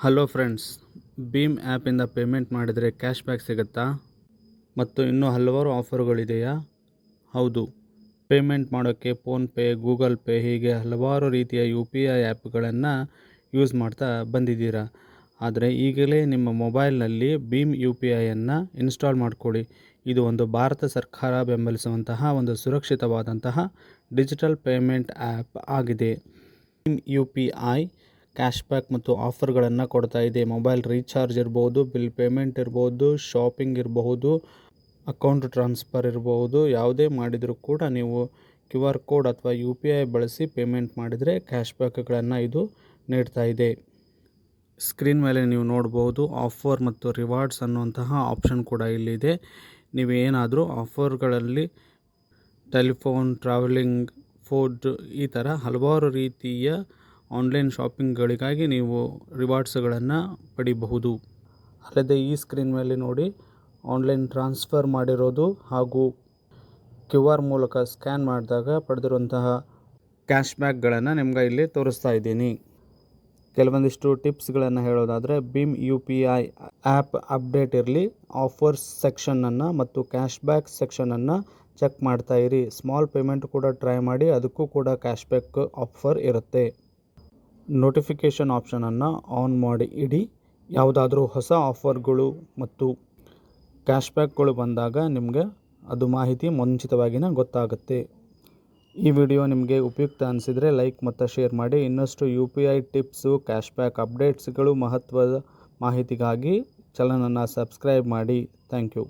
Hello friends, Bhim ಆ್ಯಪಿಂದ payment ಮಾಡಿದರೆ cash back ಸಿಗುತ್ತಾ? ಮತ್ತು ಇನ್ನೂ ಹಲವಾರು ಆಫರ್ಗಳಿದೆಯಾ? ಹೌದು, ಪೇಮೆಂಟ್ ಮಾಡೋಕ್ಕೆ ಫೋನ್ಪೇ, ಗೂಗಲ್ ಪೇ ಹೀಗೆ ಹಲವಾರು ರೀತಿಯ UPI ಆ್ಯಪ್ಗಳನ್ನು ಯೂಸ್ ಮಾಡ್ತಾ ಬಂದಿದ್ದೀರಾ. ಆದರೆ ಈಗಲೇ ನಿಮ್ಮ ಮೊಬೈಲ್ನಲ್ಲಿ ಭೀಮ್ UPIಯನ್ನು ಇನ್ಸ್ಟಾಲ್ ಮಾಡಿಕೊಳ್ಳಿ. ಇದು ಒಂದು ಭಾರತ ಸರ್ಕಾರ ಬೆಂಬಲಿಸುವಂತಹ ಒಂದು ಸುರಕ್ಷಿತವಾದಂತಹ ಡಿಜಿಟಲ್ ಪೇಮೆಂಟ್ ಆ್ಯಪ್ ಆಗಿದೆ. ಭೀಮ್ UPI ಕ್ಯಾಶ್ ಬ್ಯಾಕ್ ಮತ್ತು ಆಫರ್ಗಳನ್ನು ಕೊಡ್ತಾ ಇದೆ. ಮೊಬೈಲ್ ರೀಚಾರ್ಜ್ ಇರ್ಬೋದು, ಬಿಲ್ ಪೇಮೆಂಟ್ ಇರ್ಬೋದು, ಶಾಪಿಂಗ್ ಇರಬಹುದು, ಅಕೌಂಟ್ ಟ್ರಾನ್ಸ್ಫರ್ ಇರಬಹುದು. ಯಾವುದೇ ಮಾಡಿದರೂ ಕೂಡ ನೀವು QR ಕೋಡ್ ಅಥವಾ UPI ಬಳಸಿ ಪೇಮೆಂಟ್ ಮಾಡಿದರೆ ಕ್ಯಾಶ್ ಬ್ಯಾಕ್ಗಳನ್ನು ಇದು ನೀಡ್ತಾ ಇದೆ. ಸ್ಕ್ರೀನ್ ಮೇಲೆ ನೀವು ನೋಡ್ಬೋದು ಆಫರ್ ಮತ್ತು ರಿವಾರ್ಡ್ಸ್ ಅನ್ನುವಂತಹ ಆಪ್ಷನ್ ಕೂಡ ಇಲ್ಲಿದೆ. ನೀವು ಏನಾದರೂ ಆಫರ್ಗಳಲ್ಲಿ ಟೆಲಿಫೋನ್, ಟ್ರಾವೆಲಿಂಗ್, ಫುಡ್ ಈ ಥರ ಹಲವಾರು ರೀತಿಯ ಆನ್ಲೈನ್ ಶಾಪಿಂಗ್ಗಳಿಗಾಗಿ ನೀವು ರಿವಾರ್ಡ್ಸ್ಗಳನ್ನು ಪಡಿಬಹುದು. ಅಲ್ಲದೆ ಈ ಸ್ಕ್ರೀನ್ ಮೇಲೆ ನೋಡಿ ಆನ್ಲೈನ್ ಟ್ರಾನ್ಸ್ಫರ್ ಮಾಡಿರೋದು ಹಾಗೂ QR ಮೂಲಕ ಸ್ಕ್ಯಾನ್ ಮಾಡಿದಾಗ ಪಡೆದಿರುವಂತಹ ಕ್ಯಾಶ್ ಬ್ಯಾಕ್ಗಳನ್ನು ನಿಮ್ಗೆ ಇಲ್ಲಿ ತೋರಿಸ್ತಾ ಇದ್ದೀನಿ. ಕೆಲವೊಂದಿಷ್ಟು ಟಿಪ್ಸ್ಗಳನ್ನು ಹೇಳೋದಾದರೆ, ಭೀಮ್ UPI ಆ್ಯಪ್ ಅಪ್ಡೇಟ್ ಇರಲಿ, ಆಫರ್ಸ್ ಸೆಕ್ಷನನ್ನು ಮತ್ತು ಕ್ಯಾಶ್ ಬ್ಯಾಕ್ ಸೆಕ್ಷನನ್ನು ಚೆಕ್ ಮಾಡ್ತಾ ಇರಿ. ಸ್ಮಾಲ್ ಪೇಮೆಂಟ್ ಕೂಡ ಟ್ರೈ ಮಾಡಿ, ಅದಕ್ಕೂ ಕೂಡ ಕ್ಯಾಶ್ ಬ್ಯಾಕ್ ಆಫರ್ ಇರುತ್ತೆ. ನೋಟಿಫಿಕೇಷನ್ ಆಪ್ಷನನ್ನು ಆನ್ ಮಾಡಿ ಇಡಿ. ಯಾವುದಾದ್ರೂ ಹೊಸ ಆಫರ್ಗಳು ಮತ್ತು ಕ್ಯಾಶ್ ಬ್ಯಾಕ್ಗಳು ಬಂದಾಗ ನಿಮಗೆ ಅದು ಮಾಹಿತಿ ಮುಂಚಿತವಾಗಿಯೇ ಗೊತ್ತಾಗುತ್ತೆ. ಈ ವಿಡಿಯೋ ನಿಮಗೆ ಉಪಯುಕ್ತ ಅನಿಸಿದರೆ ಲೈಕ್ ಮತ್ತು ಶೇರ್ ಮಾಡಿ. ಇನ್ನಷ್ಟು UPI ಟಿಪ್ಸು, ಕ್ಯಾಶ್ ಬ್ಯಾಕ್ ಅಪ್ಡೇಟ್ಸ್ಗಳು, ಮಹತ್ವದ ಮಾಹಿತಿಗಾಗಿ ಚಾನಲನ್ನು ಸಬ್ಸ್ಕ್ರೈಬ್ ಮಾಡಿ. Thank you.